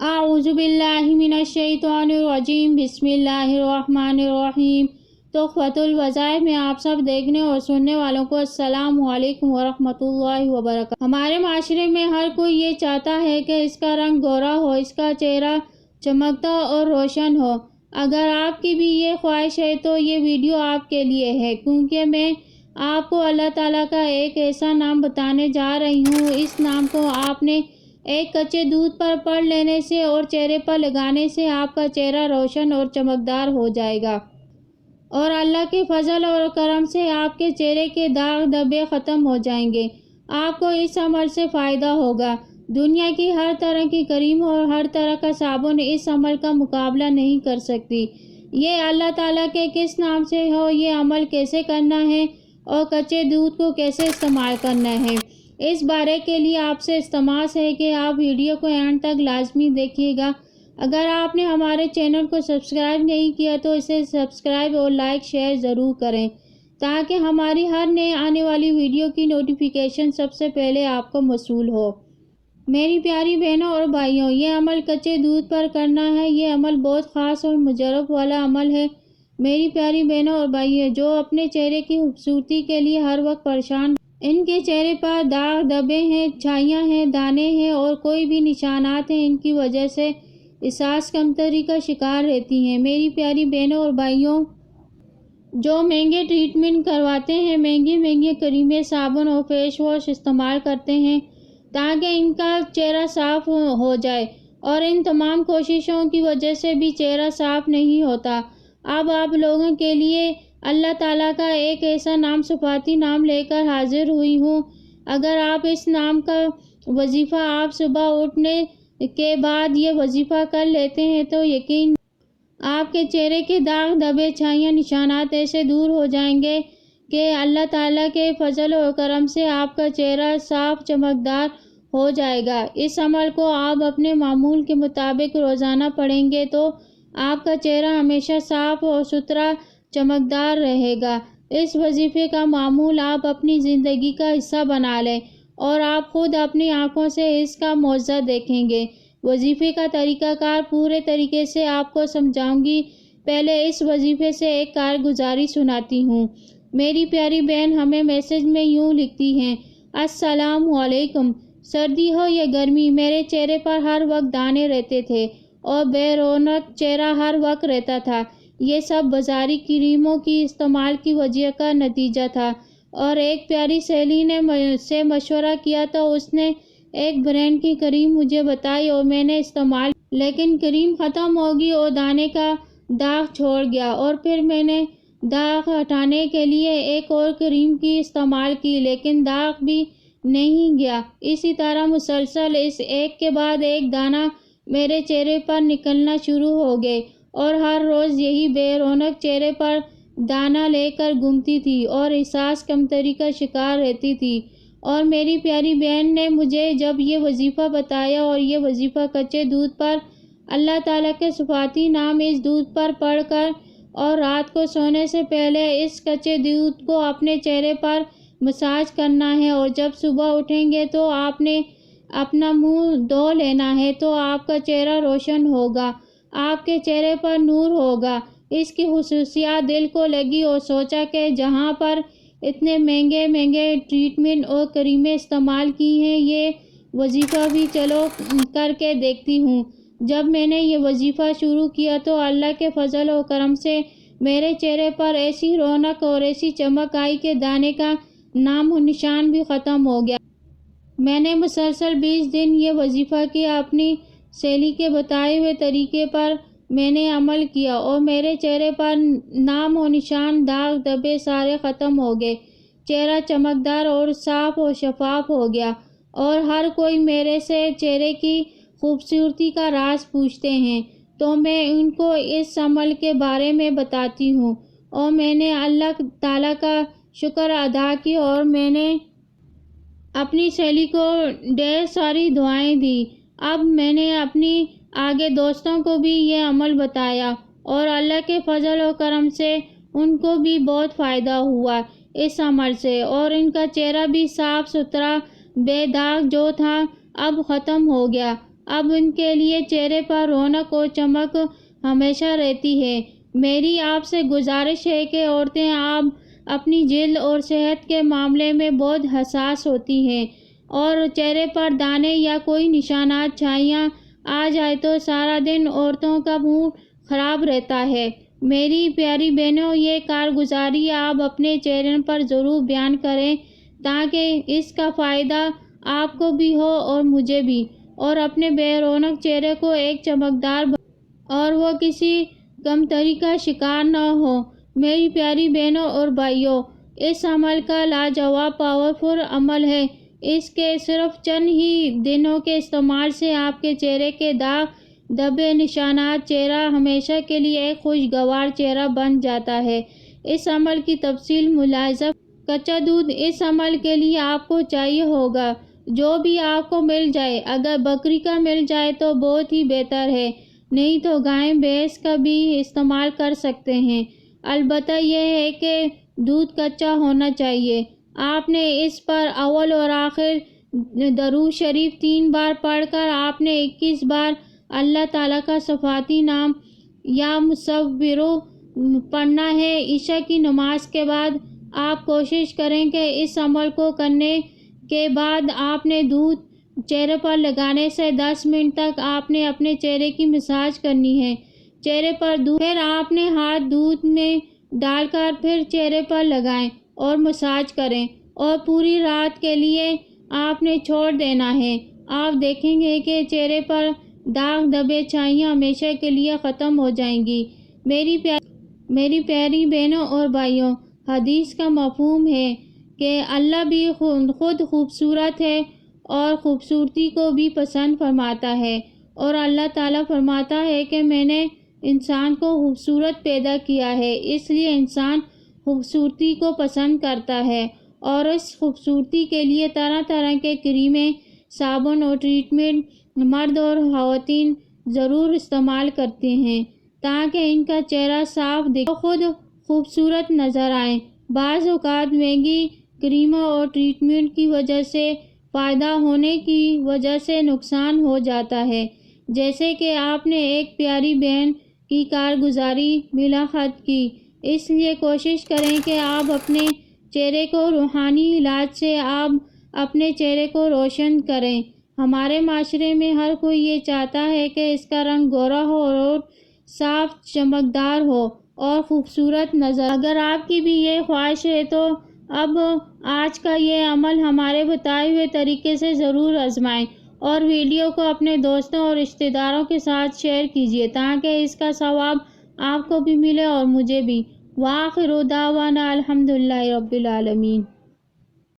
अऊज़ु बिल्लाहि मिनश शैतानिर रजीम बिस्मिल्लाहिर रहमानिर रहीम। तुहफ़तुल वज़ाइफ़ में आप सब देखने और सुनने वालों को अस्सलामु अलैकुम वरहमतुल्लाहि वबरकातुहू। हमारे माशरे में हर कोई ये चाहता है कि इसका रंग गोरा हो, इसका चेहरा चमकता और रोशन हो। अगर आपकी भी ये ख्वाहिश है तो ये वीडियो आपके लिए है, क्योंकि मैं आपको अल्लाह ताला का एक ऐसा नाम बताने जा रही हूँ। इस नाम को आपने एक कच्चे दूध पर पढ़ लेने से और चेहरे पर लगाने से आपका चेहरा रोशन और चमकदार हो जाएगा और अल्लाह के फजल और करम से आपके चेहरे के दाग धब्बे ख़त्म हो जाएंगे। आपको इस अमल से फ़ायदा होगा। दुनिया की हर तरह की क्रीम और हर तरह का साबुन इस अमल का मुकाबला नहीं कर सकती। ये अल्लाह ताला के किस नाम से हो, ये अमल कैसे करना है और कच्चे दूध को कैसे इस्तेमाल करना है, इस बारे के लिए आपसे इस्तमास है कि आप वीडियो को एंड तक लाजमी देखिएगा। अगर आपने हमारे चैनल को सब्सक्राइब नहीं किया तो इसे सब्सक्राइब और लाइक शेयर ज़रूर करें, ताकि हमारी हर नए आने वाली वीडियो की नोटिफिकेशन सबसे पहले आपको मौसूल हो। मेरी प्यारी बहनों और भाइयों, ये अमल कच्चे दूध पर करना है। ये अमल बहुत ख़ास और मुजरब वाला अमल है। मेरी प्यारी बहनों और भाइयों, जो अपने चेहरे की खूबसूरती के लिए हर वक्त परेशान, इनके चेहरे पर दाग धब्बे हैं, छाइयाँ हैं, दाने हैं और कोई भी निशानात हैं, इनकी वजह से एहसास कमतरी का शिकार रहती हैं। मेरी प्यारी बहनों और भाइयों, जो महंगे ट्रीटमेंट करवाते हैं, महंगी क्रीमें, साबुन और फेस वॉश इस्तेमाल करते हैं ताकि इनका चेहरा साफ़ हो जाए, और इन तमाम कोशिशों की वजह से भी चेहरा साफ़ नहीं होता। अब आप लोगों के लिए अल्लाह ताला का एक ऐसा नाम, सिफाती नाम लेकर हाजिर हुई हूँ। अगर आप इस नाम का वजीफ़ा आप सुबह उठने के बाद ये वजीफ़ा कर लेते हैं तो यकीन आपके चेहरे के दाग धब्बे, छाइयाँ, निशानात ऐसे दूर हो जाएंगे कि अल्लाह ताला के फजल और करम से आपका चेहरा साफ़ चमकदार हो जाएगा। इस अमल को आप अपने मामूल के मुताबिक रोज़ाना पढ़ेंगे तो आपका चेहरा हमेशा साफ़ और सुथरा चमकदार रहेगा। इस वजीफ़े का मामूल आप अपनी ज़िंदगी का हिस्सा बना लें और आप खुद अपनी आँखों से इसका मौज़ा देखेंगे। वजीफ़े का तरीक़ाकार पूरे तरीके से आपको समझाऊंगी। पहले इस वजीफ़े से एक कारगुजारी सुनाती हूँ। मेरी प्यारी बहन हमें मैसेज में यूँ लिखती हैं, अस्सलामु अलैकुम। सर्दी हो या गर्मी, मेरे चेहरे पर हर वक्त दाने रहते थे और बेरौनक चेहरा हर वक्त रहता था। ये सब बाज़ारी क्रीमों की इस्तेमाल की वजह का नतीजा था। और एक प्यारी सहेली ने मुझसे मशवरा किया तो उसने एक ब्रांड की क्रीम मुझे बताई और मैंने इस्तेमाल, लेकिन क्रीम ख़त्म होगी और दाने का दाग छोड़ गया। और फिर मैंने दाग हटाने के लिए एक और क्रीम की इस्तेमाल की, लेकिन दाग भी नहीं गया। इसी तरह मुसलसल इस एक के बाद एक दाना मेरे चेहरे पर निकलना शुरू हो गए और हर रोज़ यही बेरौनक चेहरे पर दाना लेकर घूमती थी और एहसास कमतरी का शिकार रहती थी। और मेरी प्यारी बहन ने मुझे जब ये वजीफ़ा बताया और ये वजीफ़ा कच्चे दूध पर अल्लाह ताला के सिफाती नाम इस दूध पर पढ़कर और रात को सोने से पहले इस कच्चे दूध को अपने चेहरे पर मसाज करना है और जब सुबह उठेंगे तो आपने अपना मुंह धो लेना है तो आपका चेहरा रोशन होगा, आपके चेहरे पर नूर होगा। इसकी खुसूसियात दिल को लगी और सोचा कि जहाँ पर इतने महंगे ट्रीटमेंट और क्रीमें इस्तेमाल की हैं, ये वजीफ़ा भी चलो करके देखती हूँ। जब मैंने ये वजीफ़ा शुरू किया तो अल्लाह के फजल और करम से मेरे चेहरे पर ऐसी रौनक और ऐसी चमक आई कि दाने का नाम और निशान भी ख़त्म हो गया। मैंने मुसलसल 20 दिन ये वजीफ़ा किया। अपनी सहेली के बताए हुए तरीके पर मैंने अमल किया और मेरे चेहरे पर नाम और निशान, दाग धब्बे सारे ख़त्म हो गए। चेहरा चमकदार और साफ़ और शफाफ हो गया। और हर कोई मेरे से चेहरे की खूबसूरती का राज पूछते हैं तो मैं उनको इस अमल के बारे में बताती हूँ। और मैंने अल्लाह ताला का शुक्र अदा की और मैंने अपनी सहेली को ढेर सारी दुआएं दी। अब मैंने अपनी आगे दोस्तों को भी ये अमल बताया और अल्लाह के फजल और करम से उनको भी बहुत फ़ायदा हुआ इस अमल से, और इनका चेहरा भी साफ़ सुथरा बेदाग जो था अब ख़त्म हो गया। اب ان کے لیے چہرے پر رونق اور چمک ہمیشہ رہتی ہے۔ میری آپ سے گزارش ہے کہ عورتیں آپ اپنی جلد اور صحت کے معاملے میں بہت حساس ہوتی ہیں، اور چہرے پر دانے یا کوئی نشانات چھائیاں آ جائے تو سارا دن عورتوں کا موڈ خراب رہتا ہے۔ میری پیاری بہنوں، یہ کارگزاری آپ اپنے چہرے پر ضرور بیان کریں تاکہ اس کا فائدہ آپ کو بھی ہو اور مجھے بھی، اور اپنے بے رونق چہرے کو ایک چمکدار اور وہ کسی کمتری کا شکار نہ ہو۔ میری پیاری بہنوں اور بھائیوں، اس عمل کا لاجواب پاورفل عمل ہے۔ اس کے صرف چند ہی دنوں کے استعمال سے آپ کے چہرے کے داغ دھبے نشانات چہرہ ہمیشہ کے لیے ایک خوشگوار چہرہ بن جاتا ہے۔ اس عمل کی تفصیل ملاحظہ۔ کچا دودھ اس عمل کے لیے آپ کو چاہیے ہوگا، جو بھی آپ کو مل جائے۔ اگر بکری کا مل جائے تو بہت ہی بہتر ہے، نہیں تو گائے بھینس کا بھی استعمال کر سکتے ہیں۔ البتہ یہ ہے کہ دودھ کچا ہونا چاہیے۔ آپ نے اس پر اول اور آخر درود شریف 3 بار پڑھ کر آپ نے 21 بار اللہ تعالیٰ کا صفاتی نام یا مصورو پڑھنا ہے۔ عشاء کی نماز کے بعد آپ کوشش کریں کہ اس عمل کو کرنے کے بعد آپ نے دودھ چہرے پر لگانے سے 10 منٹ تک آپ نے اپنے چہرے کی مساج کرنی ہے۔ چہرے پر دودھ، پھر آپ نے ہاتھ دودھ میں ڈال کر پھر چہرے پر لگائیں اور مساج کریں، اور پوری رات کے لیے آپ نے چھوڑ دینا ہے۔ آپ دیکھیں گے کہ چہرے پر داغ دھبے چھائیاں ہمیشہ کے لیے ختم ہو جائیں گی۔ میری پیاری بہنوں اور بھائیوں، حدیث کا مفہوم ہے کہ اللہ بھی خود خوبصورت ہے اور خوبصورتی کو بھی پسند فرماتا ہے، اور اللہ تعالیٰ فرماتا ہے کہ میں نے انسان کو خوبصورت پیدا کیا ہے، اس لیے انسان خوبصورتی کو پسند کرتا ہے، اور اس خوبصورتی کے لیے طرح طرح کے کریمیں، صابن اور ٹریٹمنٹ مرد اور خواتین ضرور استعمال کرتے ہیں تاکہ ان کا چہرہ صاف دکھے، خود خوبصورت نظر آئیں۔ بعض اوقات مہنگی کریموں اور ٹریٹمنٹ کی وجہ سے فائدہ ہونے کی وجہ سے نقصان ہو جاتا ہے، جیسے کہ آپ نے ایک پیاری بہن کی کارگزاری ملاحظہ کی۔ اس لیے کوشش کریں کہ آپ اپنے چہرے کو روحانی علاج سے آپ اپنے چہرے کو روشن کریں۔ ہمارے معاشرے میں ہر کوئی یہ چاہتا ہے کہ اس کا رنگ گورا ہو اور صاف چمکدار ہو اور خوبصورت نظر۔ اگر آپ کی بھی یہ خواہش ہے تو اب آج کا یہ عمل ہمارے بتائے ہوئے طریقے سے ضرور آزمائیں، اور ویڈیو کو اپنے دوستوں اور رشتہ داروں کے ساتھ شیئر کیجیے تاکہ اس کا ثواب آپ کو بھی ملے اور مجھے بھی۔ وآخر دعوانا الحمدللہ رب العالمین۔